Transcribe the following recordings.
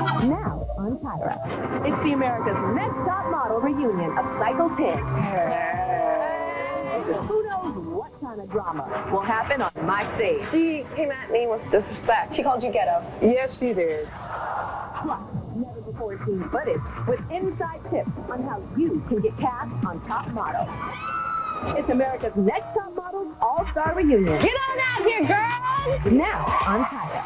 Now on Tyra. It's the America's Next Top Model reunion of Cycle 10. Who knows what kind of drama will happen on my stage? She came at me with disrespect. She called you ghetto. Yes, she did. Plus, never before seen footage with inside tips on how you can get cast on Top Model. It's America's Next Top Model's All-Star Reunion. Get on out here, girls! Now on Tyra.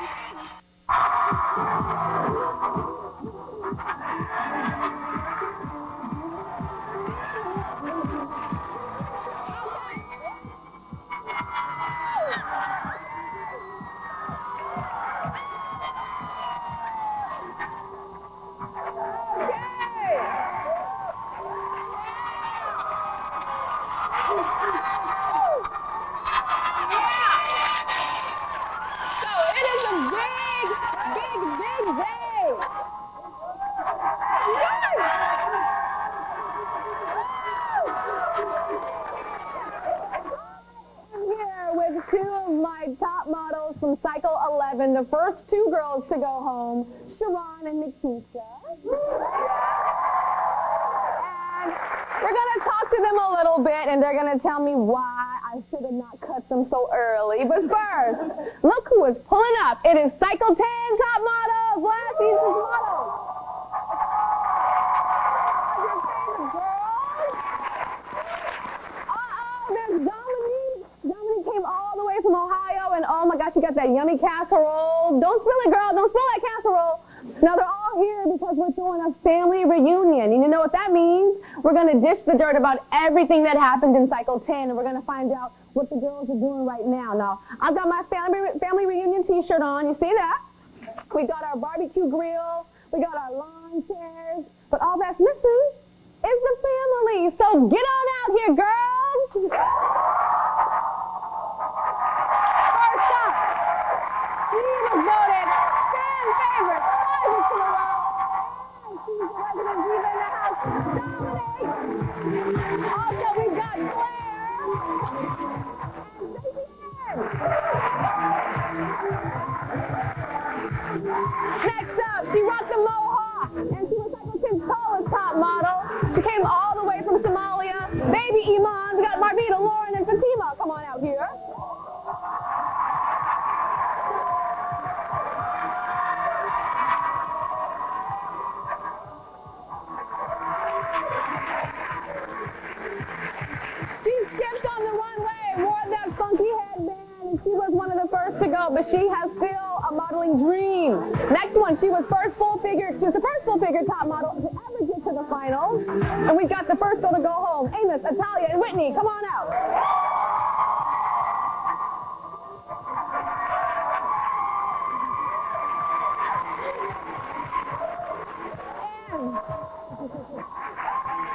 From Cycle 11, the first two girls to go home, Sharon and Nikisha. And we're going to talk to them a little bit, and they're going to tell me why I should have not cut them so early. But first, look who is pulling up. It is Cycle 10 Top Models, last season's models. Your favorite girls? There's Dominique. Dominique came all the way from Ohio, and oh my gosh, she got that yummy casserole. Don't spill it, girl. Don't spill that casserole. Now, they're all here because we're doing a family reunion. And you know what that means? We're going to dish the dirt about everything that happened in Cycle 10, and we're going to find out what the girls are doing right now. Now, I've got my family reunion t-shirt on. You see that? We got our barbecue grill. We got our lawn chairs. But all that's missing is the family. So get on out here, girls. First up, she was voted fan favorite 5 weeks in a row. And she's the resident diva in the house, Dominique. Also, we've got Claire and Vivienne. Next up, she rocked the mohawk, and she was Cycle 10's tallest top model. She came all the way from Somalia. Baby Iman, we got Marvita, Lauren, and Fatima. Come on out here. She skipped on the runway, wore that funky headband, and she was one of the first to go, but she has still a modeling dream. Next one, she was the first full figure top model to ever get to the finals. And we've got the first girl to go home, Amos, Natalia, and Whitney. Come on out.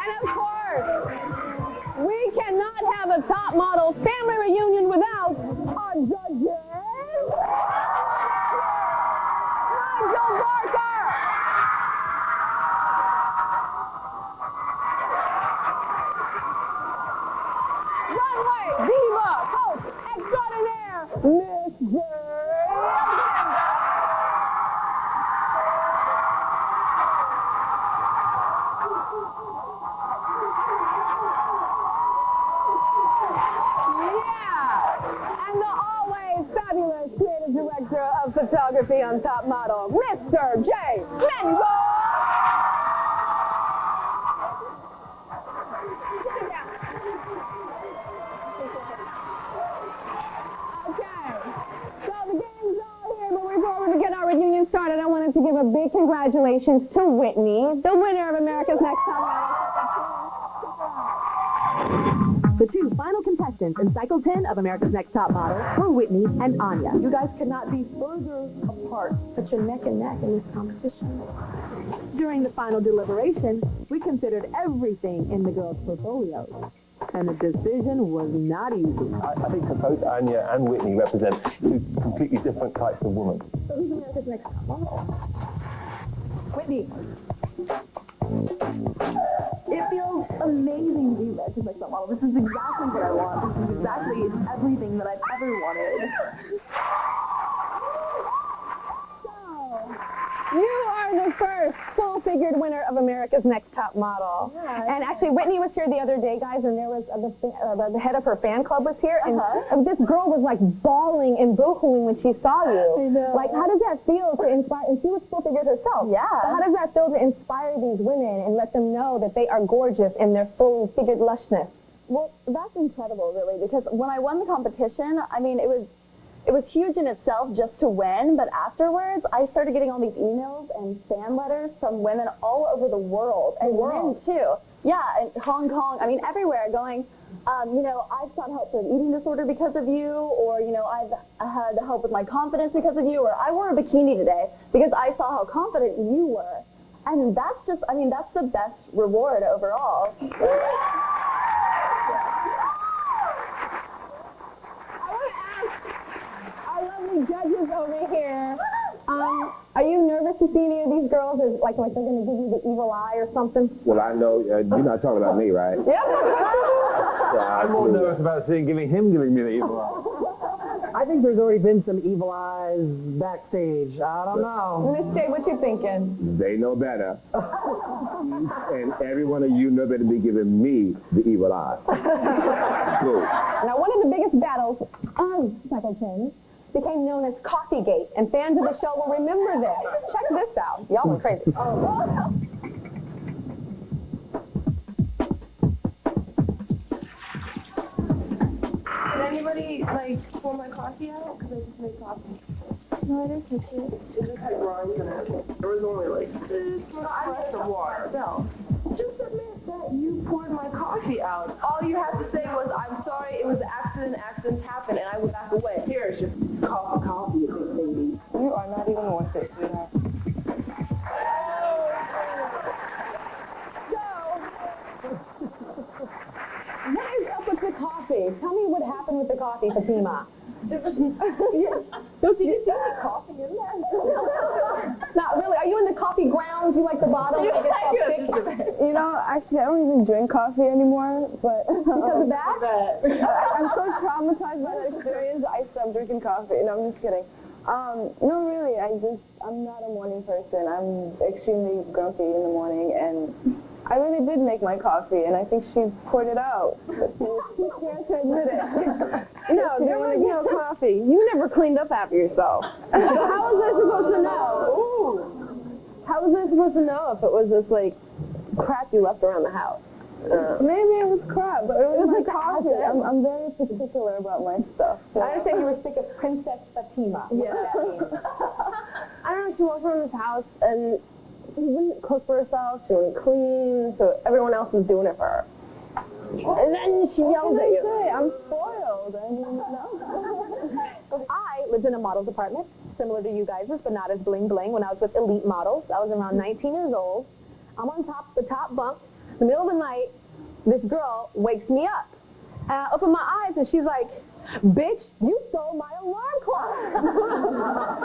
And of course, we cannot have a top model family reunion without our judges. Nigel Barker. Runway diva, coach extraordinaire, Miss J. Director of Photography on Top Model, Mr. J. Mengo. Okay, so the game's all here, but before we get our reunion started, I wanted to give a big congratulations to Whitney, the winner of America's Next Top Model. The two final contestants in Cycle 10 of America's Next Top Model were Whitney and Anya. You guys could not be further apart, but you're neck and neck in this competition. During the final deliberation, we considered everything in the girls' portfolios, and the decision was not easy. I think that both Anya and Whitney represent two completely different types of women. So who's America's Next Top Model? Whitney. It feels amazing to be America's Next Top Model. This is exactly what I want. This is exactly everything that I've ever wanted. So, you are the first full-figured winner of America's Next Top Model. Yeah, and actually, Whitney was here the other day, guys, and there was the head of her fan club was here, and this girl was like bawling and boohooing when she saw you. I know. Like, how does that feel to inspire? And she was full-figured herself. Yeah. So how does that feel to inspire these women and let them know that they are gorgeous in their full-figured lushness? Well, that's incredible, really, because when I won the competition, I mean, it was huge in itself just to win, but afterwards, I started getting all these emails and fan letters from women all over the world, and men too. Yeah, and Hong Kong, I mean, everywhere, going, you know, I've sought help for an eating disorder because of you, or, you know, I've had help with my confidence because of you, or I wore a bikini today because I saw how confident you were. And that's just, I mean, that's the best reward overall. Judges over here. Are you nervous to see any of these girls? Is like they're going to give you the evil eye or something? Well, I know you're not talking about me, right? Yep. Yeah, I'm more nervous about giving me the evil eye. I think there's already been some evil eyes backstage. I don't know. Miss J, what you thinking? They know better. And every one of you know better than be giving me the evil eye. Cool. Now, one of the biggest battles of Cycle 10 became known as Coffeegate, and fans of the show will remember this. Check this out. Y'all went crazy. Did anybody, like, pour my coffee out? Because I just made coffee. No, I didn't touch it. It just had grinds in it. There was only like this much of water. No. Just admit that you poured my coffee out. All you had to say was, I'm sorry, it was an accident, accidents happen, and I would back away. Here's your coffee, you big baby. You are not even worth it, sweetheart. What is up with the coffee? Tell me what happened with the coffee, Fatima. Don't you see the coffee in there? Not really. Are you in the coffee grounds? You like the bottom? That gets all thick? You know, actually, I don't even drink coffee anymore, but Because of that? I'm so traumatized by that experience, I stopped drinking coffee. No, I'm just kidding. No, really, I'm not a morning person. I'm extremely grumpy in the morning, and I really did make my coffee, and I think she poured it out. But she can't admit it. No, there was no coffee. You never cleaned up after yourself. So how was I supposed to know? Ooh. How was I supposed to know if it was just, like, crap you left around the house? Maybe it was crap, but it was my coffee. I'm very particular about my stuff. So. I understand you were sick of Princess Fatima. Yeah. I don't know, she walked around this house, and she wouldn't cook for herself, she wouldn't clean, so everyone else was doing it for her. And then she yelled at you. I'm spoiled. I didn't know. I lived in a model's apartment, similar to you guys', but not as bling bling. When I was with Elite Models, I was around 19 years old. I'm on the top bunk. In the middle of the night, this girl wakes me up. And I open my eyes, and she's like, "Bitch, you stole my alarm clock."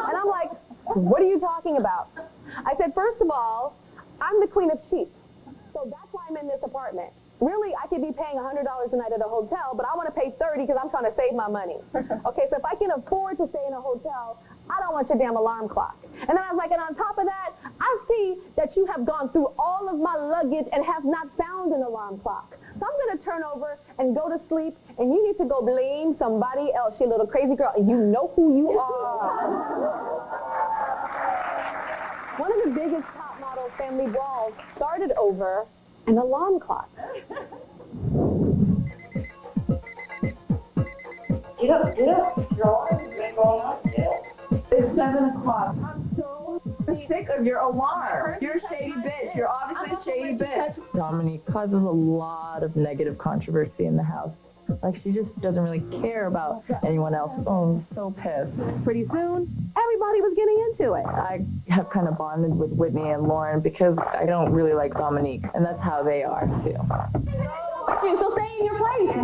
And I'm like, "What are you talking about?" I said, "First of all, I'm the queen of cheap, so that's why I'm in this apartment. Really, I could be paying $100 a night at a hotel, but I want to pay $30 because I'm trying to save my money. Okay, so if I can afford to stay in a hotel, I don't want your damn alarm clock." And then I was like, and on top of that, I see that you have gone through all of my luggage and have not found an alarm clock. So I'm going to turn over and go to sleep, and you need to go blame somebody else, you little crazy girl, and you know who you are. One of the biggest top model family brawls started over an alarm clock. Get up. Your alarm's been going off still. It's 7 o'clock. I'm so sick of your alarm. You're a shady bitch. You're obviously a shady bitch. Dominique causes a lot of negative controversy in the house. Like, she just doesn't really care about anyone else. Oh, I'm so pissed. Pretty soon, everybody was getting into it. I have kind of bonded with Whitney and Lauren because I don't really like Dominique, and that's how they are, too. So stay in your place.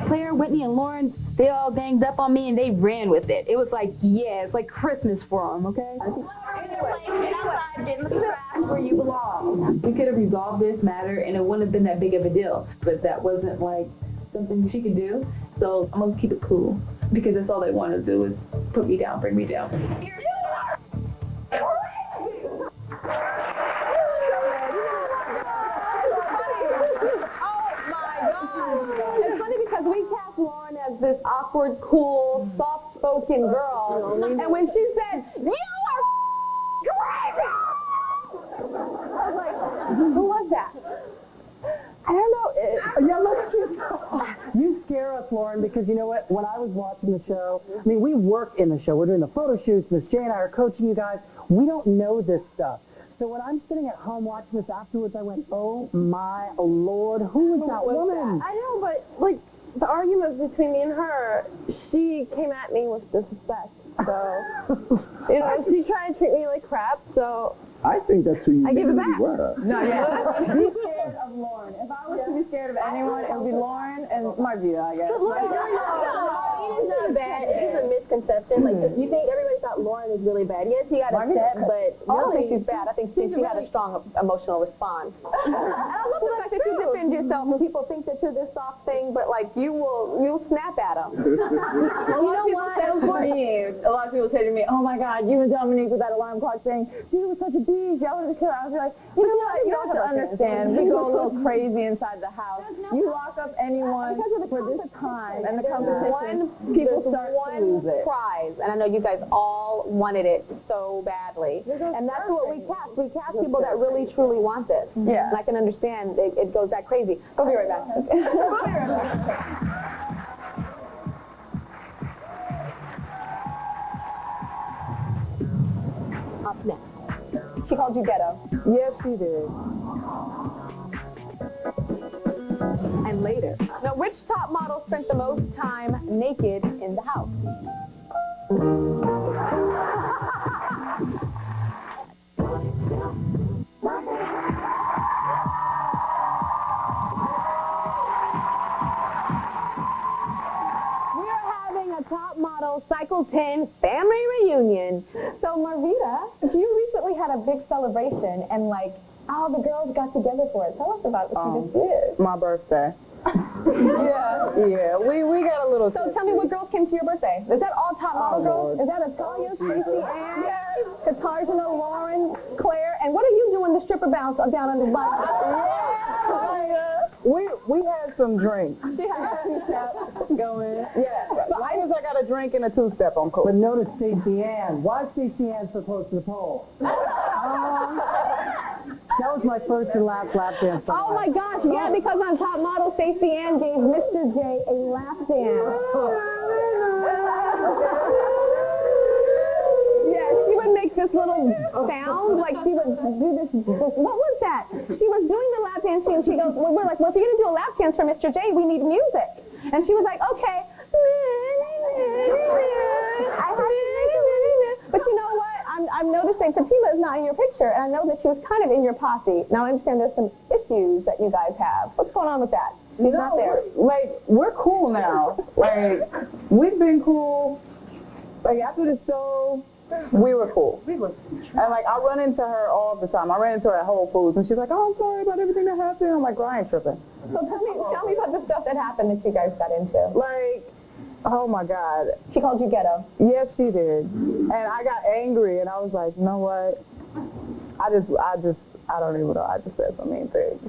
Claire, Whitney, and Lauren, they all ganged up on me and they ran with it. It was like, yeah, it's like Christmas for them, okay? Get outside, get in the trash. where you belong. We could have resolved this matter and it wouldn't have been that big of a deal. But that wasn't like something she could do. So I'm gonna keep it cool because that's all they want to do is put me down, bring me down. It's funny because we cast Lauren as this awkward, cool, soft-spoken girl, and when she said, "You are crazy," I was like, "Who was that?" I don't know. Yeah, look, you scare us, Lauren, because you know what? When I was watching the show, I mean, we work in the show. We're doing the photo shoots. Miss J and I are coaching you guys. We don't know this stuff. So when I'm sitting at home watching this afterwards, I went, oh my Lord, who was that woman? I know, but like the arguments between me and her, she came at me with disrespect. So, you know, she tried to treat me like crap. So I think that's who you I give it really back. were. No, yeah. Be scared of Lauren. If I was to be scared of anyone, it would be Lauren and Margita, I guess. He's not bad. It's a misconception. Like, you think everybody thought Lauren was really bad. Yes, he got upset, but I don't think she's bad. I think she had a strong emotional response. And I love the fact that you defend yourself when people think that you're this soft thing, but like you'll snap at them. A lot of people say to me, oh my God, you and Dominique with that alarm clock thing, she was such a beach. I wanted to kill her. I was like, you know what? You have to understand. We go a little crazy inside the house. You lock up anyone for this time and the competition, people start to lose it. Prize, and I know you guys all wanted it so badly, and that's what we cast. We cast people that really truly want this. Yeah. And I can understand it goes that crazy. We'll be right back. Up next, she called you ghetto. Yes, she did. And later, now which top model spent the most time naked in the house? Top model Cycle 10 family reunion. So Marvita, you recently had a big celebration and like all the girls got together for it. Tell us about what you just did. My birthday. Yeah, we got a little. So tell me what girls came to your birthday. Is that all top model girls? Is that Atalia, Stacey, Ann, Katarzyna, Lauren, Claire, and what are you doing the stripper bounce down under the We had some drinks. She had a two-step going. Yeah, as long as I got a drink and a two-step, I'm cool. But notice Stacey Ann. Why is Stacey Ann so close to the pole? That was my first and last lap dance. Oh my gosh, yeah, because on Top Model, Stacey Ann gave Mr. J a lap dance. Yeah, she would make this little sound, like she would do this, what was that? She was doing the lap dance and she goes, well, we're like, well, if you're going to do a lap dance for Mr. J, we need music. And she was like, okay. But you know what? I'm noticing Fatima is not in your picture, and I know that she was kind of in your posse. Now I understand there's some issues that you guys have. What's going on with that? She's not there. Like, we're cool now. Like, we've been cool. Like, after the show, we were cool. And like, I run into her all the time. I ran into her at Whole Foods, and she's like, oh, I'm sorry about everything that happened. I'm like, girl, I ain't tripping. So tell me about the stuff that happened that you guys got into. Like, oh my God. She called you ghetto. Yes, she did. And I got angry, and I was like, you know what? I don't even know. I just said some mean things.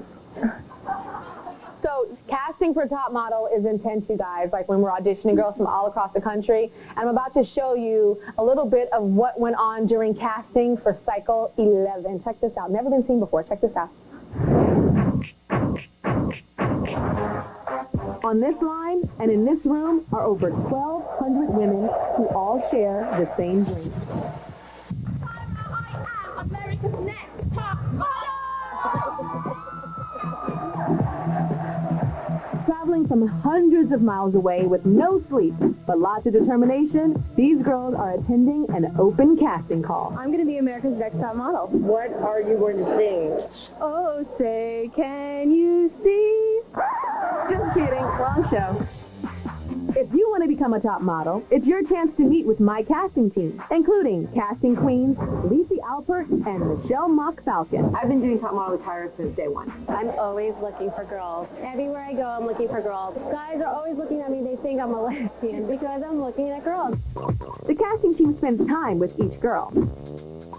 So casting for Top Model is intense, you guys, like when we're auditioning girls from all across the country. And I'm about to show you a little bit of what went on during casting for Cycle 11. Check this out. Never been seen before. Check this out. On this line and in this room are over 1,200 women who all share the same dream. America's Next Top Model! Traveling from hundreds of miles away with no sleep, but lots of determination, these girls are attending an open casting call. I'm going to be America's Next Top Model. What are you going to sing? Oh, say, can you see? Just kidding, wrong show. If you want to become become a top model, it's your chance to meet with my casting team, including casting queens Lacey Alpert and Michelle Mock Falcon. I've been doing top model with Tyra since day one. I'm always looking for girls. Everywhere I go, I'm looking for girls. Guys are always looking at me. They think I'm a lesbian because I'm looking at girls. The casting team spends time with each girl.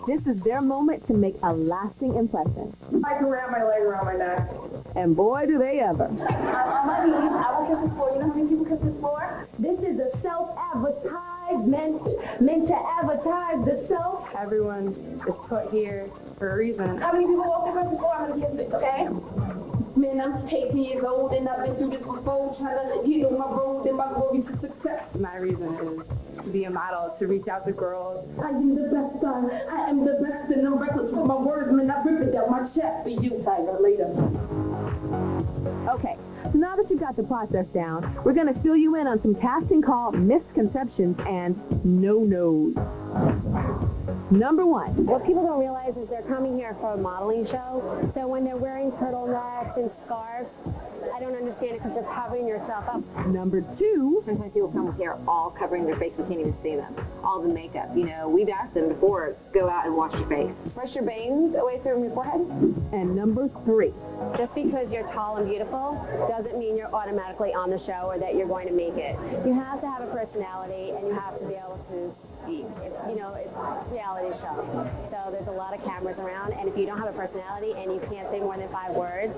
This is their moment to make a lasting impression. I can wrap my leg around my neck. And boy, do they ever. On my knees, I will kiss the floor. You know how many people kiss the floor? This is a self-advertisement meant to advertise the self. Everyone is put here for a reason. How many people walk across the floor? I'm gonna kiss it, okay? Man, I'm 18 years old and I've been through this before, trying to get on my road and my road to success. My reason is to be a model, to reach out to girls. I am the best son. I am the best and I'm reckless with my words, man. I rip it down my chest for you, Tyra, later. Okay, so now that you've got the process down, we're going to fill you in on some casting call misconceptions and no-nos. Number 1. What people don't realize is they're coming here for a modeling show, so when they're wearing turtlenecks and scarves, I don't understand it because you're covering yourself up. Number 2. Sometimes people come here all covering their face, you can't even see them. All the makeup, you know, we've asked them before, go out and wash your face. Brush your bangs away from your forehead. And number 3. Just because you're tall and beautiful doesn't mean you're automatically on the show or that you're going to make it. You have to have a personality and you have to be able to speak. It's a reality show. So there's a lot of cameras around, and if you don't have a personality and you can't say more than 5 words,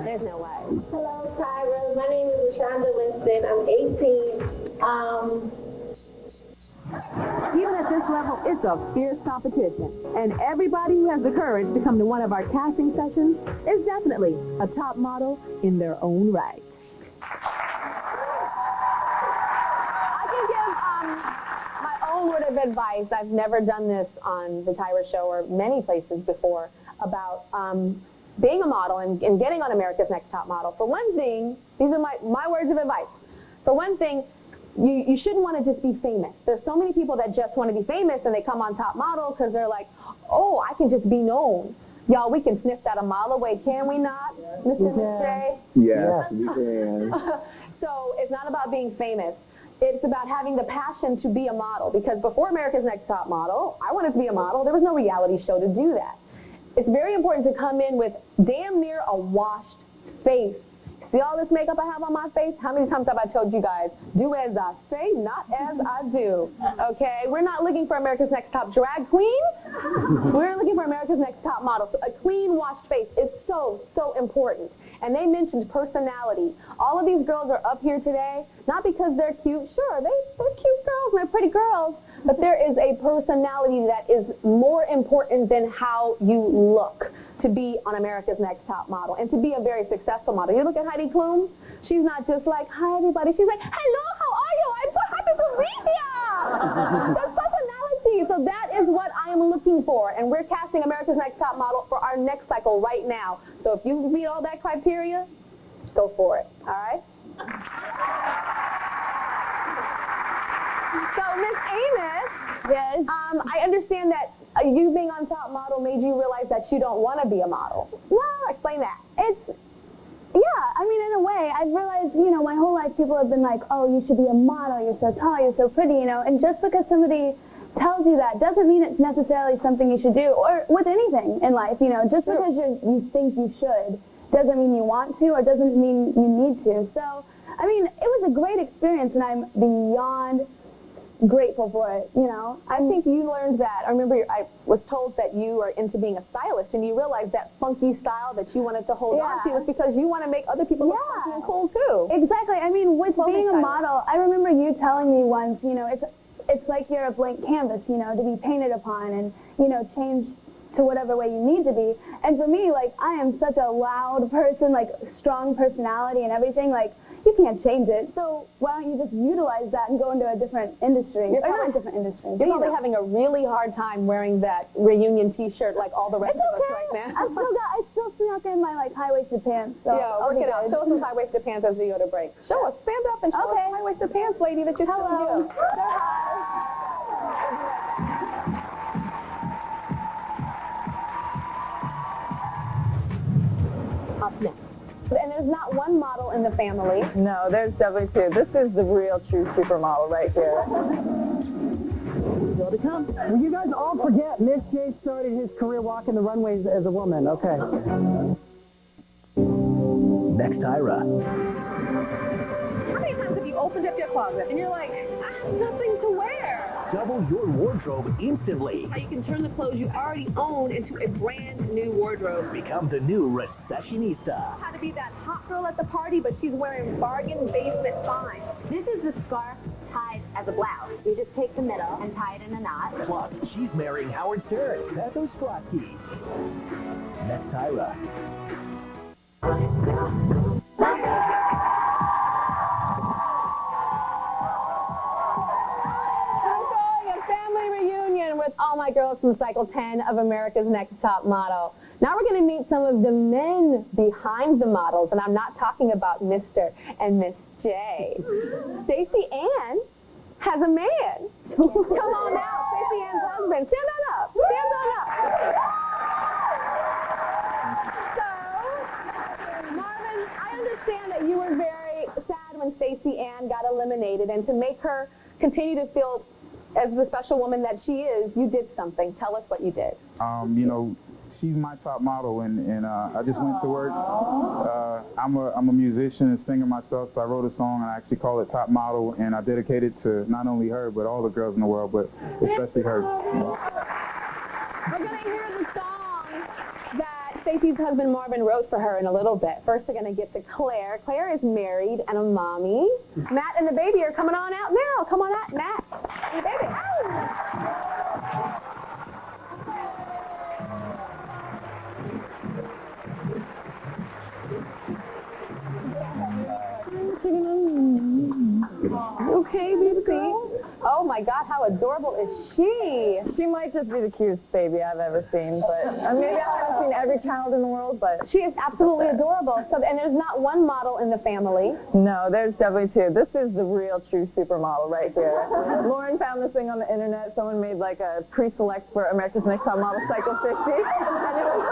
there's no way. Hello, Tyra. My name is LaShonda Winston. I'm 18. Even at this level, it's a fierce competition. And everybody who has the courage to come to one of our casting sessions is definitely a top model in their own right. I can give my own word of advice. I've never done this on the Tyra Show or many places before about being a model and getting on America's Next Top Model. For one thing, these are my words of advice. For one thing, you shouldn't want to just be famous. There's so many people that just want to be famous and they come on Top Model because they're like, oh, I can just be known. Y'all, we can sniff that a mile away, can we not, Mr. J? Yes, we can. So it's not about being famous. It's about having the passion to be a model, because before America's Next Top Model, I wanted to be a model. There was no reality show to do that. It's very important to come in with damn near a washed face. See all this makeup I have on my face? How many times have I told you guys, do as I say, not as I do? Okay? We're not looking for America's Next Top Drag Queen. We're looking for America's Next Top Model. So a clean, washed face is so, so important. And they mentioned personality. All of these girls are up here today, not because they're cute. Sure, they're cute girls, they're pretty girls. But there is a personality that is more important than how you look to be on America's Next Top Model and to be a very successful model. You look at Heidi Klum, she's not just like, hi everybody. She's like, hello, how are you? I'm so happy to be here. That's personality. So that is what I am looking for. And we're casting America's Next Top Model for our next cycle right now. So if you meet all that criteria, go for it. All right? So Miss Amos, Yes. I understand that you being on Top Model made you realize that you don't want to be a model. Well, Explain that. Yeah, I mean, in a way, I've realized, my whole life people have been like, oh, you should be a model, you're so tall, you're so pretty, and just because somebody tells you that doesn't mean it's necessarily something you should do, or with anything in life, just because you think you should doesn't mean you want to, or doesn't mean you need to. So, I mean, it was a great experience, and I'm beyond grateful for it, I think you learned that. I remember I was told that you are into being a stylist, and you realized that funky style that you wanted to hold on to was because you want to make other people look funky and cool too. Exactly. I mean, with being a model, I remember you telling me once, it's like you're a blank canvas, to be painted upon and, change to whatever way you need to be. And for me, I am such a loud person, strong personality and everything, you can't change it. So why don't you just utilize that and go into a different industry? Or not a different industry. You're probably having a really hard time wearing that reunion T-shirt like all the rest of us right now. I still snuck in my high-waisted pants. So yeah, work it out. Show us some high-waisted pants as we go to break. Show us. Stand up and show us the high-waisted pants, lady, that you still do. Up next. And there's not one model in the family. No, there's definitely two. This is the real true supermodel right here. Still to come. Well, you guys all forget Miss J started his career walking the runways as a woman. Okay. Next, Tyra. How many times have you opened up your closet and you're like, I have nothing to wear? Double your wardrobe instantly. How you can turn the clothes you already own into a brand new wardrobe. Become the new recessionista. How to be that hot girl at the party, but she's wearing bargain basement finds. This is the scarf tied as a blouse. You just take the middle and tie it in a knot. Plus, she's marrying Howard Stern. That's Ostrowski. Next, Tyra. With all my girls from Cycle 10 of America's Next Top Model. Now we're going to meet some of the men behind the models, and I'm not talking about Mr. and Miss J. Stacey Ann has a man. Come on out, Stacey Ann's husband. Stand on up. Stand on up. So, Marvin, I understand that you were very sad when Stacey Ann got eliminated, and to make her continue to feel as the special woman that she is, you did something. Tell us what you did. You know, she's my top model, and I just went to work. I'm a musician and singer myself, so I wrote a song, and I actually call it Top Model, and I dedicate it to not only her, but all the girls in the world, but especially her. We're going to hear the song that Stacey's husband Marvin wrote for her in a little bit. First, we're going to get to Claire. Claire is married and a mommy. Matt and the baby are coming on out now. Come on out, Matt. Hey, baby. Okay, baby. Oh my God, how adorable is she? She might just be the cutest baby I've ever seen, but maybe I haven't seen every child in the world, but she is absolutely adorable. So, and there's not one model in the family. No, there's definitely two. This is the real true supermodel right here. Lauren found this thing on the internet. Someone made like a pre-select for America's Next Top Model Cycle 50, and it was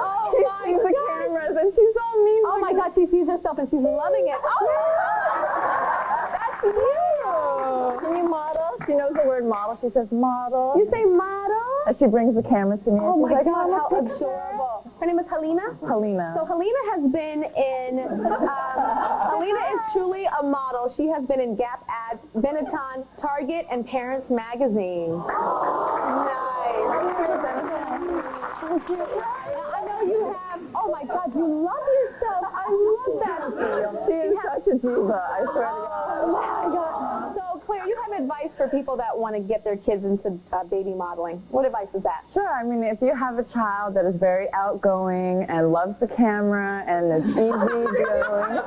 Oh she my sees the God. cameras and she's all mean. Oh my God, she sees herself and she's loving it. Oh, that's you. Can you model? She knows the word model. She says model. You say model? And she brings the camera to me. Oh my like, God, how adorable. Her name is Helena? Helena. So Helena has been in, Helena is truly a model. She has been in Gap ads, Benetton, Target, and Parents Magazine. Nice. Now, I know you have, oh my God, you love yourself. I love that. She is such a diva, I swear to God. Oh my God. So Claire, you have advice for people that want to get their kids into baby modeling. What advice is that? Sure. I mean, if you have a child that is very outgoing and loves the camera and is easy going,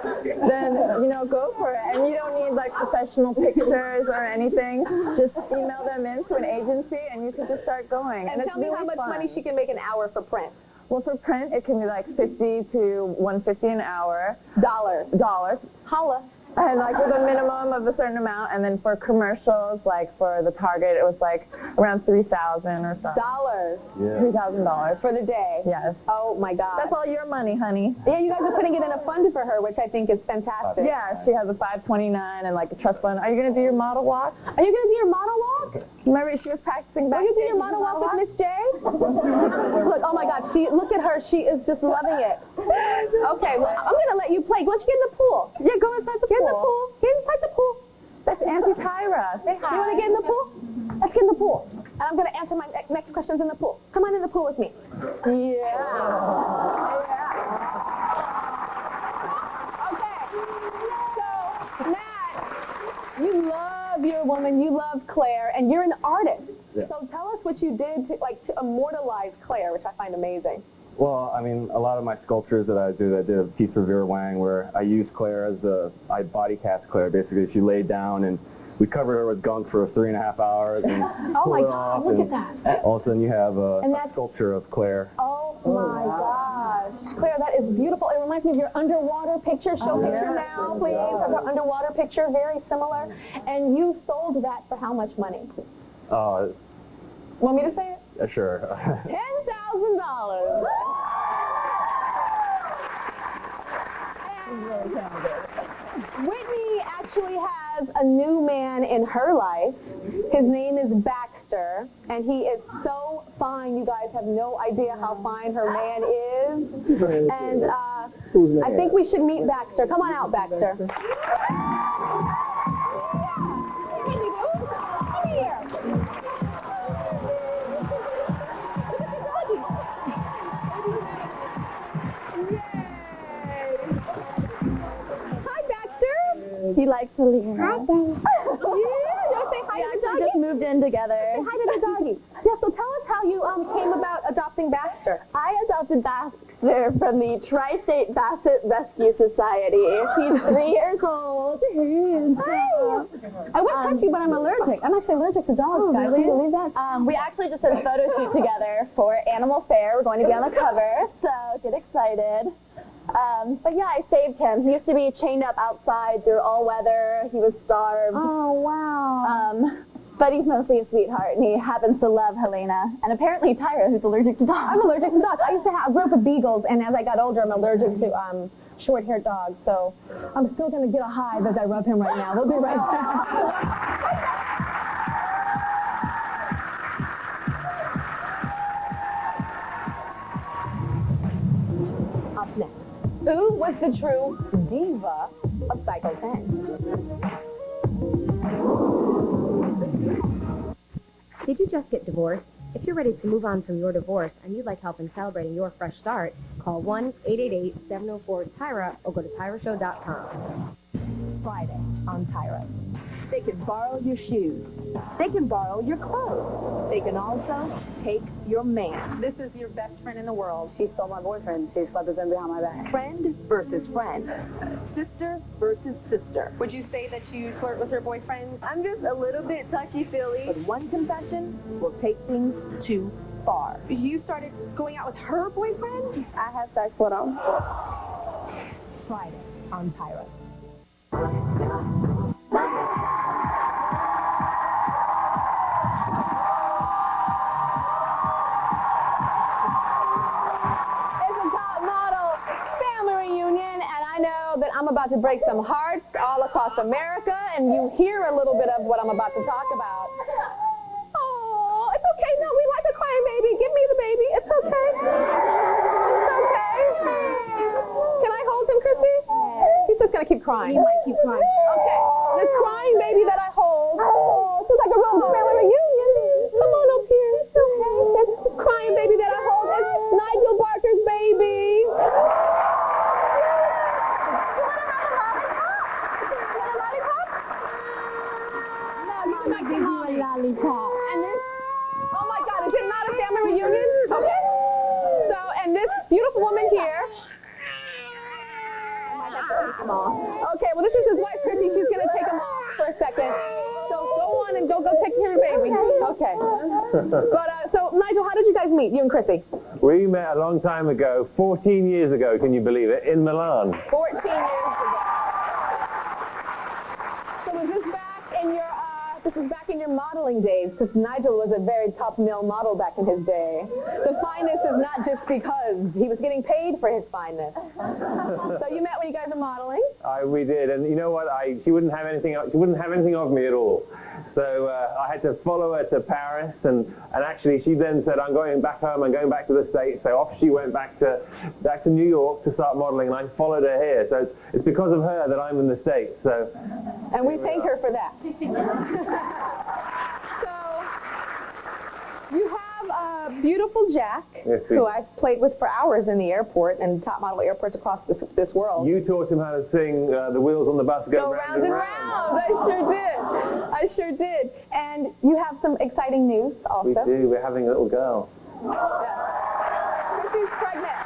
then, you know, go for it. And you don't need, like, professional pictures or anything. Just email them into an agency and you can just start going. And tell me how much money she can make an hour for print. Well, for print, it can be like $50 to $150 an hour. Dollars. Holla. And like with a minimum of a certain amount, and then for commercials, like for the Target, it was like around $3,000 or something. Dollars. Yeah. $3,000 for the day. Yes. Oh my God. That's all your money, honey. Yeah, you guys are putting it in a fund for her, which I think is fantastic. Yeah, she has a 529 and like a trust fund. Are you gonna do your model walk? Are you gonna do your model walk? Remember, she was practicing back. Will you do your model walk with Miss J? Look, oh my God, look at her. She is just loving it. Okay, well, I'm gonna let you play. Why don't you get in the pool? Yeah, go inside the pool. Get in the pool. Get inside the pool. That's Auntie Tyra. Say hi. You want to get in the pool? Let's get in the pool. And I'm going to answer my next questions in the pool. Come on in the pool with me. Yeah. Okay. So, Matt, you love your woman. You love Claire, and you're an artist. Yeah. So tell us what you did to immortalize Claire, which I find amazing. Well, I mean, a lot of my sculptures that I did a piece for Vera Wang where I used Claire as I body cast Claire, basically. She laid down and we covered her with gunk for 3.5 hours and oh my pulled it God, off. look And at that. all of a sudden you have a sculpture of Claire. Oh my gosh. Claire, that is beautiful. It reminds me of your underwater picture. Show picture now, please. Of her underwater picture, very similar. And you sold that for how much money? Want me to say it? Sure. $10,000. Whitney actually has a new man in her life. His name is Baxter, and he is so fine. You guys have no idea how fine her man is. And I think we should meet Baxter. Come on out, Baxter. Come here. He likes to leave. Hi, Baxter. Yeah, say hi to the doggy. Just moved in together. Say hi to the doggy. Yeah, so tell us how you came about adopting Baxter. I adopted Baxter from the Tri-State Basset Rescue Society. He's 3 years old. Hi. I would touch you, but I'm allergic. I'm actually allergic to dogs, guys. Can you believe that? We actually just did a photo shoot together for Animal Fair. We're going to be on the cover, so get excited. But yeah, I saved him. He used to be chained up outside through all weather. He was starved. Oh, wow. But he's mostly a sweetheart, and he happens to love Helena. And apparently Tyra, who's allergic to dogs. I'm allergic to dogs. I grew up with beagles, and as I got older, I'm allergic to short-haired dogs. So I'm still going to get a hive as I rub him right now. We'll be right back. Up next, who was the true diva of Cycle 10? Did you just get divorced? If you're ready to move on from your divorce and you'd like help in celebrating your fresh start, call 1-888-704-TYRA or go to TYRAShow.com. Friday on Tyra. They can borrow your shoes. They can borrow your clothes. They can also take your man. This is your best friend in the world. She stole my boyfriend. She slept with him behind my back. Friend versus friend. Sister versus sister. Would you say that you flirt with your boyfriend? I'm just a little bit touchy-feely. But one confession will take things too far. You started going out with her boyfriend? I had sex with him. Friday on Tyra. I'm about to break some hearts all across America, and you hear a little bit of what I'm about to talk about. Oh, it's okay. No, we like a crying baby. Give me the baby. It's okay. It's okay. Can I hold him, Chrissy? He's just going to keep crying. He might keep crying. Okay. This crying baby that I hold, it's just like a real family reunion. Come on up here. It's okay. This crying baby that I hold is Nigel Barker's baby. Lollipop. And this, oh my God, is it not a family reunion? Okay. So, and this beautiful woman here. Okay, well this is his wife, Chrissy. She's gonna take him off for a second. So go on and go take care of your baby. Okay. But so Nigel, how did you guys meet, you and Chrissy? We met a long time ago, 14 years ago, can you believe it, in Milan. 14 years ago. So was this back in your this is back in your modeling days, because Nigel was a very top male model back in his day. The fineness is not just because he was getting paid for his fineness. So you met when you guys were modeling? We did, and you know what? She wouldn't have anything. She wouldn't have anything of me at all. So I had to follow her to Paris, and actually she then said, "I'm going back home. I'm going back to the States." So off she went back to New York to start modeling, and I followed her here. So it's because of her that I'm in the States. So. And we thank her for that. So, you have a beautiful Jack, who I've played with for hours in the airport and top model airports across this world. You taught him how to sing The Wheels on the Bus Go Round and Round. I sure did. I sure did. And you have some exciting news also. We do. We're having a little girl. Chrissy's pregnant.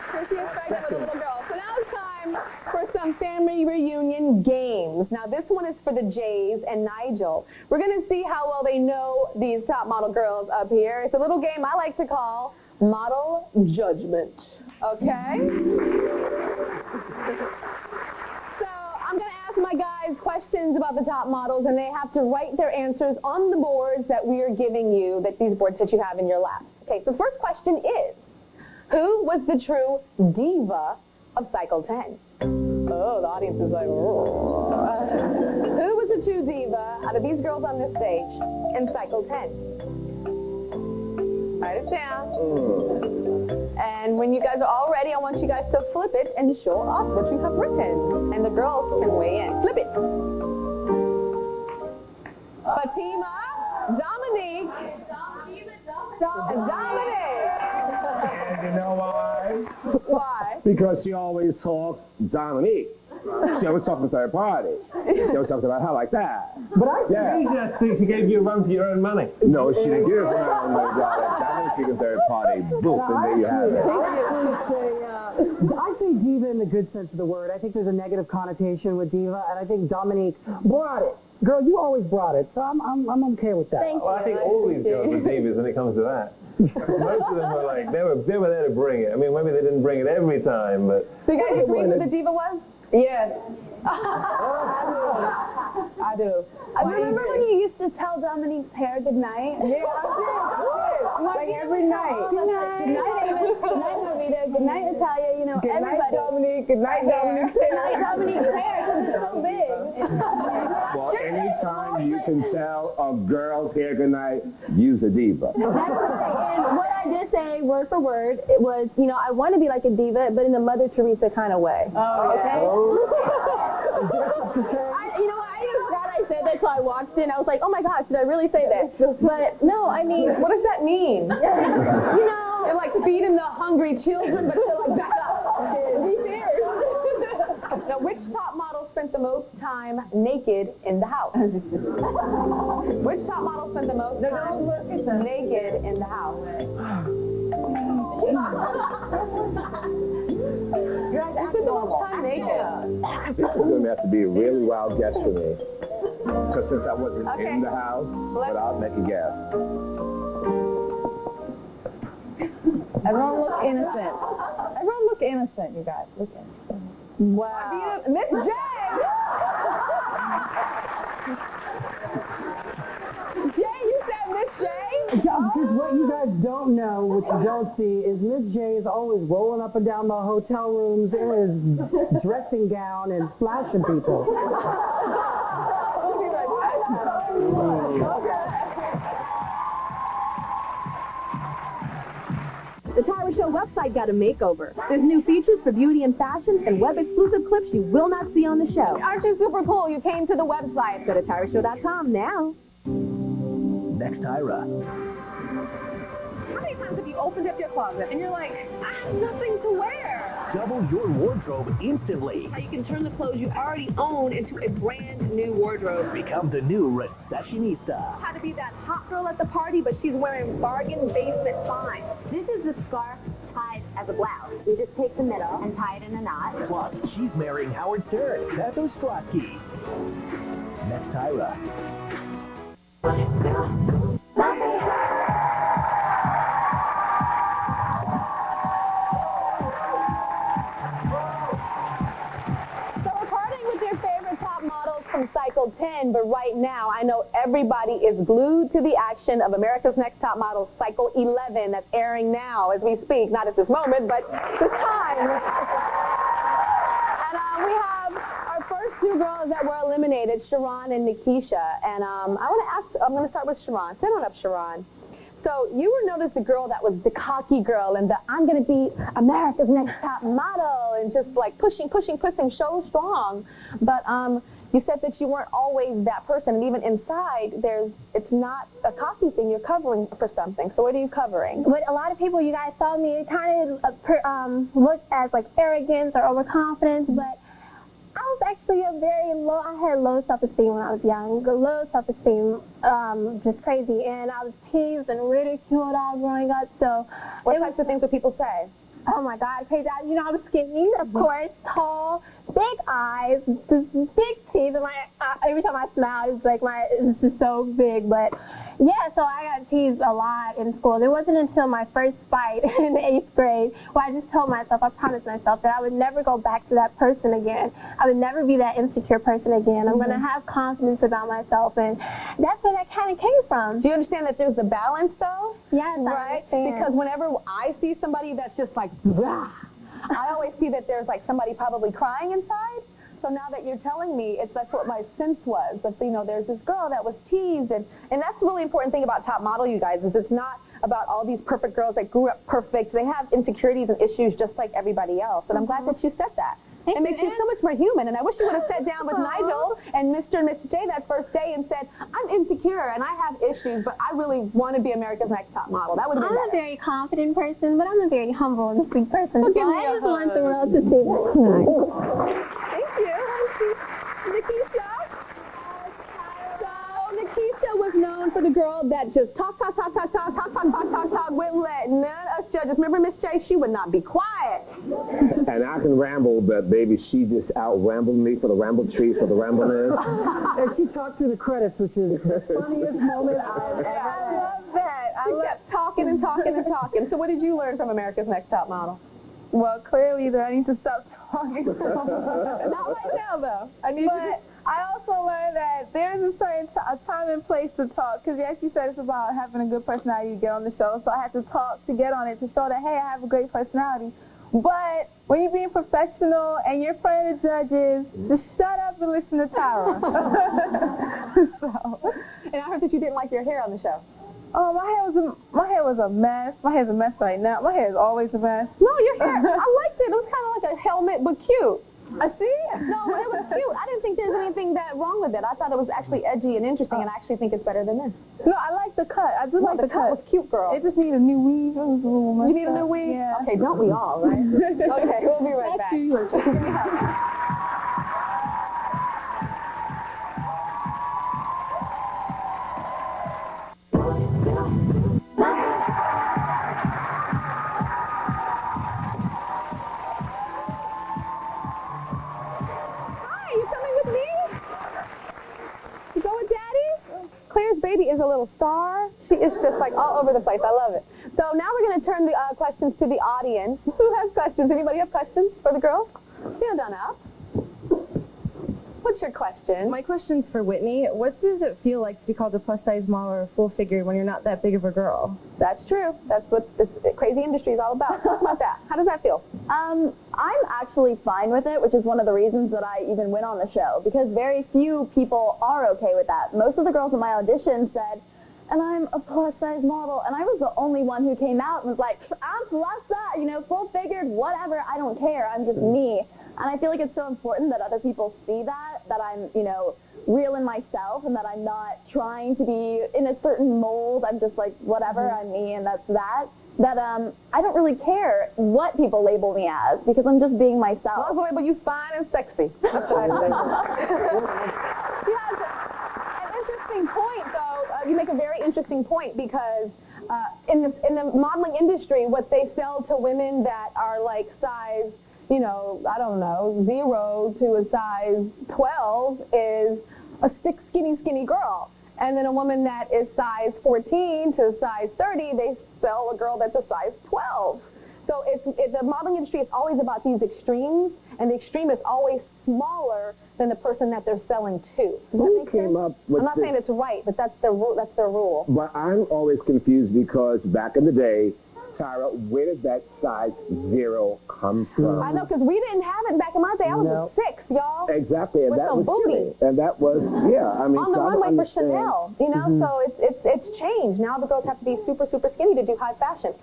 Chrissy is pregnant with a little girl. So now it's time for some family reunion games. Now this one is for the Jays and Nigel. We're going to see how well they know these top model girls up here. It's a little game I like to call Model Judgment. Okay? So I'm going to ask my guys questions about the top models, and they have to write their answers on the boards that we are giving you, these boards that you have in your lap. Okay, so the first question is, who was the true diva of Cycle 10. Oh, the audience is like, oh. Who was the true diva out of these girls on this stage in Cycle 10? Write it down. And when you guys are all ready, I want you guys to flip it and show off what you have written. And the girls can weigh in. Flip it. Fatima, Dominique, Dominique. And you know why? Why? Because she always talks Dominique. She always talks to third party. She always talks about her like that. But I You just think she gave you a run for your own money. No, she didn't give it for her own money, darling. Dominique speaking third party. Boom, and there you have it. I say diva in the good sense of the word. I think there's a negative connotation with diva, and I think Dominique brought it. Girl, you always brought it, so I'm okay with that. Well, I think all these girls are divas when it comes to that. Most of them were like, they were there to bring it. I mean, maybe they didn't bring it every time, but... So you guys agree who the diva was? Yes. I do. I remember when you used to tell Dominique's hair good night. Yeah, I did. Like every night. Good night. Good night, Amos. Good night, Marita. Good night, Natalia. You know, Good night, everybody. Dominique. Good night, Dominique. Good night, Dominique's hair, because it's so big. Well, anytime you can tell a girl's hair goodnight, use a diva. That's right. And what I did say, word for word, it was, you know, I want to be like a diva, but in the Mother Teresa kind of way. Oh, okay? yeah. You know what? I even forgot I said that until I watched it, and I was like, oh my gosh, did I really say that? But no, I mean, What does that mean? you know, They're like feeding the hungry children, but they're like, back up. be fair. Now, which top model spent the most time naked in the house? Which top model spent the most time naked in the house? Who spent the most time naked? This is going to have to be a really wild guess for me. Because since I wasn't in the house, but I'll make a guess. Everyone look innocent. Everyone look innocent, you guys. Look innocent. Wow. Miss J! Jay, you said Miss J? Because what you guys don't know, what you don't see, is Miss J is always rolling up and down the hotel rooms in his dressing gown and flashing people. The Tyra Show website got a makeover. There's new features for beauty and fashion and web-exclusive clips you will not see on the show. Aren't you super cool? You came to the website. Go to TyraShow.com now. Next, Tyra. How many times have you opened up your closet and you're like, I have nothing to wear? Double your wardrobe instantly. How you can turn the clothes you already own into a brand new wardrobe. Become the new receptionista. How to be that hot girl at the party, but she's wearing bargain basement finds. This is the scarf tied as a blouse. You just take the middle and tie it in a knot. Plus, she's marrying Howard Stern. That's Ostrowski. Next, Tyra. From Cycle 10, but right now I know everybody is glued to the action of America's Next Top Model Cycle 11 that's airing now as we speak, not at this moment, but this time. And we have our first two girls that were eliminated, Sharon and Nikisha. And I'm going to start with Sharon. Sit on up, Sharon. So you were known as the girl that was the cocky girl and the I'm going to be America's Next Top Model and just like pushing so strong. But you said that you weren't always that person, and even inside, it's not a cocky thing. You're covering for something. So what are you covering? What a lot of people, you guys saw me, it kind of looked as like arrogance or overconfidence, but I was actually I had low self-esteem when I was young, low self-esteem, just crazy, and I was teased and ridiculed all growing up, so. What types of things would people say? Oh my God, crazy. You know, I was skinny, of course, tall, big eyes, big teeth, and every time I smile, it's like it's just so big, but yeah, so I got teased a lot in school. It wasn't until my first fight in 8th grade where I just told myself, I promised myself that I would never go back to that person again. I would never be that insecure person again. I'm going to have confidence about myself, and that's where that kind of came from. Do you understand that there's a balance, though? Yes, right? I understand. Because whenever I see somebody that's just like, blah, I always see that there's like somebody probably crying inside. So now that you're telling me, that's what my sense was. That, you know, there's this girl that was teased, and that's the really important thing about Top Model, you guys, is it's not about all these perfect girls that grew up perfect. They have insecurities and issues just like everybody else, and I'm glad that you said that. It makes you so much more human, and I wish you would have sat down with Nigel and Mr. and Mrs. J that first day and said, I'm insecure and I have issues, but I really want to be America's Next Top Model. That would have been I'm a very confident person, but I'm a very humble and sweet person. Well, So give me I a just want the hug. world to see that tonight. Thank you. Nikisha? So Nikisha was known for the girl that just talk, wouldn't let none of us judges. Remember Miss J? She would not be quiet. And I can ramble, but baby, she just out-rambled me for the ramble trees, for the rambleness. And she talked through the credits, which is the funniest moment I've ever had. I love that. I kept talking and talking and talking. So what did you learn from America's Next Top Model? Well, clearly that I need to stop talking. Not right now, though. I also learned that there's a certain a time and place to talk, because yes, you said it's about having a good personality to get on the show, so I had to talk to get on it to show that, hey, I have a great personality. But when you're being professional and you're in front of the judges, just shut up and listen to Tyra. And I heard that you didn't like your hair on the show. Oh, my hair was a mess. My hair's a mess right now. My hair is always a mess. No, your hair, I liked it. It was kind of like a helmet, but cute. I see. No, it was cute. I didn't think there's anything that wrong with it. I thought it was actually edgy and interesting, and I actually think it's better than this. No, I like the cut. I do like the cut. The cut was cute, girl. It just needed a new weave. It was a little messed You need a new up. weave? Yeah. Okay, don't we all, right? Okay, we'll be right back. Give me a hug. Claire's baby is a little star. She is just like all over the place. I love it. So now we're going to turn the questions to the audience. Who has questions? Anybody have questions for the girls? Stand on up. What's your question? My question's for Whitney. What does it feel like to be called a plus-size model or full-figured when you're not that big of a girl? That's true. That's what this crazy industry is all about. Talk about that. How does that feel? I'm actually fine with it, which is one of the reasons that I even went on the show, because very few people are okay with that. Most of the girls in my audition said, and I'm a plus-size model, and I was the only one who came out and was like, I'm plus-size, you know, full-figured, whatever, I don't care, I'm just me. And I feel like it's so important that other people see that I'm, you know, real in myself, and that I'm not trying to be in a certain mold. I'm just like, whatever, I'm me, and that's that. That I don't really care what people label me as, because I'm just being myself. As long as they label you fine and sexy. That's what I think. You have an interesting point, though. You make a very interesting point, because in the modeling industry, what they sell to women that are like size, you know, I don't know, 0 to a size 12 is a thick, skinny girl. And then a woman that is size 14 to size 30, they sell a girl that's a size 12. So the modeling industry is always about these extremes, and the extreme is always smaller than the person that they're selling to. Does that make sense? I'm not saying it's right, but that's their rule. But I'm always confused, because back in the day, Tyra, where did that size 0 come from? I know, because we didn't have it back in my day. I was a 6, y'all. Exactly, and with that some was booty. And that was, yeah, I mean, on the so runway for Chanel, you know, so it's changed. Now the girls have to be super skinny to do high fashion.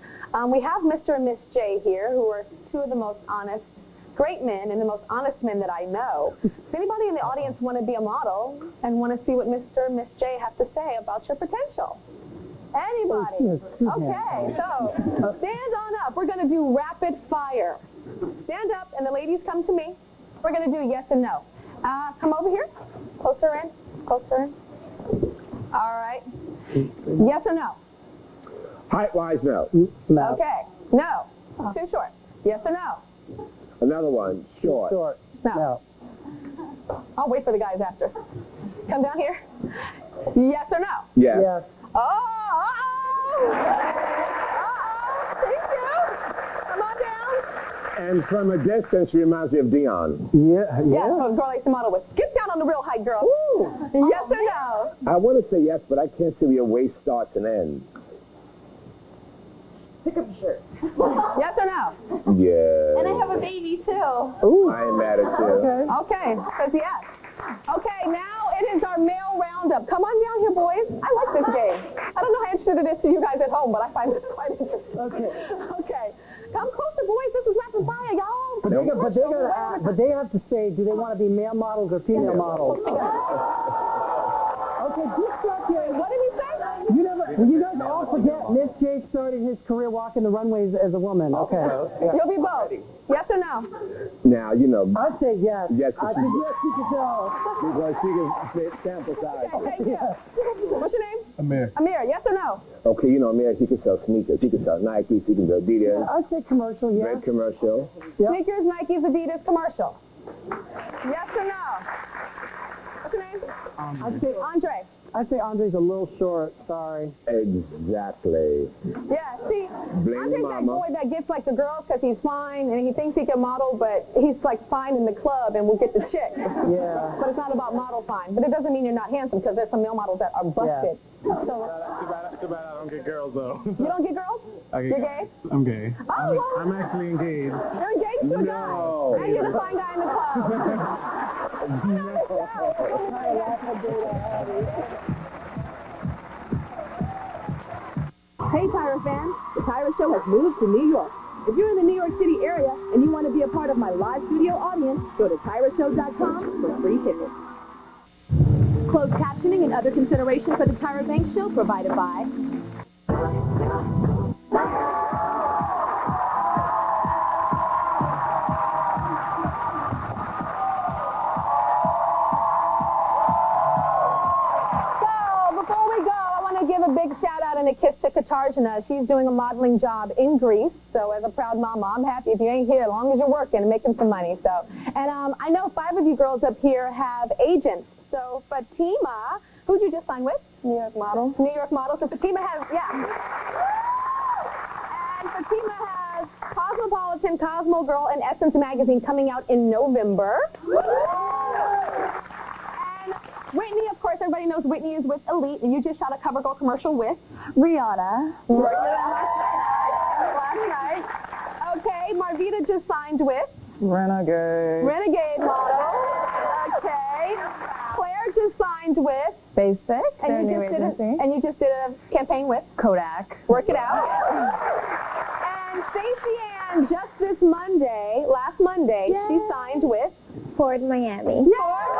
We have Mr. and Miss J here, who are two of the most honest, great men, and the most honest men that I know. Does anybody in the audience want to be a model and want to see what Mr. and Miss J have to say about your potential? Anybody? Okay, so stand on up. We're going to do rapid fire. Stand up, and the ladies come to me. We're going to do yes and no. Come over here. Closer in. Closer in. All right. Yes or no? Height-wise, no. No. Okay. No. Too short. Yes or no? Another one, short. Short. No. I'll wait for the guys after. Come down here. Yes or no? Yes. Yes. Thank you. Come on down. And from a distance, she reminds me of Dion. Yeah. Yeah, so a girl I used to model with. Get down on the real height, girl. Ooh. Yes or no? I want to say yes, but I can't see where your waist starts and ends. Pick up your shirt. Yes or no? Yeah. And I have a baby too. Ooh. I ain't mad at you. Okay, says yes. Okay, now it is our male roundup. Come on down here, boys. I like this game. I don't know how interesting it is to you guys at home, but I find this quite interesting. Okay. Come closer, boys. This is rapid fire, y'all. But they have to say, do they want to be male models or female models? Okay, just stop here. What did he say? You guys all forget Miss J started his career walking the runways as a woman. Okay. You'll be both. Yes or no? Now, you know. I'd say yes. Yes, I think yes, you can tell. because she can fit sample size. Okay, thank you. What's your name? Amir. Amir, yes or no? Okay, you know, Mary, she can sell sneakers. She can sell Nike. She can sell Adidas. I'd say commercial, yeah. Red commercial. Sneakers, Nikes, Adidas, commercial. Yes or no? What's your name? Andre. I'd say Andre's a little short. Sorry. Exactly. Yeah, see, Blame Andre's that mama. boy that gets like the girls because he's fine and he thinks he can model, but he's like fine in the club and will get the chick. Yeah. But it's not about model fine. But it doesn't mean you're not handsome because there's some male models that are busted. So, Too bad I don't get girls, though. you don't get girls? You're gay? I'm gay. Oh, wow. I'm actually engaged. You're engaged to a guy. And you're the fine guy in the club. Hey, Tyra fans, the Tyra Show has moved to New York. If you're in the New York City area and you want to be a part of my live studio audience, go to TyraShow.com for free tickets. Closed captioning and other consideration for the Tyra Banks Show provided by... Give a big shout out and a kiss to Katarzyna. She's doing a modeling job in Greece. So as a proud mama, I'm happy if you ain't here, as long as you're working and making some money. So, and I know 5 of you girls up here have agents. So Fatima, who'd you just sign with? New York model. New York model. So Fatima has, and Fatima has Cosmopolitan, Cosmo Girl, and Essence magazine coming out in November. Whitney, of course, everybody knows Whitney is with Elite, and you just shot a CoverGirl commercial with Rihanna. Last night. Okay, Marvita just signed with Renegade model. Okay. Claire just signed with Basic. and you just did a campaign with Kodak. Work It Out. And Stacey Ann just last Monday, she signed with Ford Miami. Ford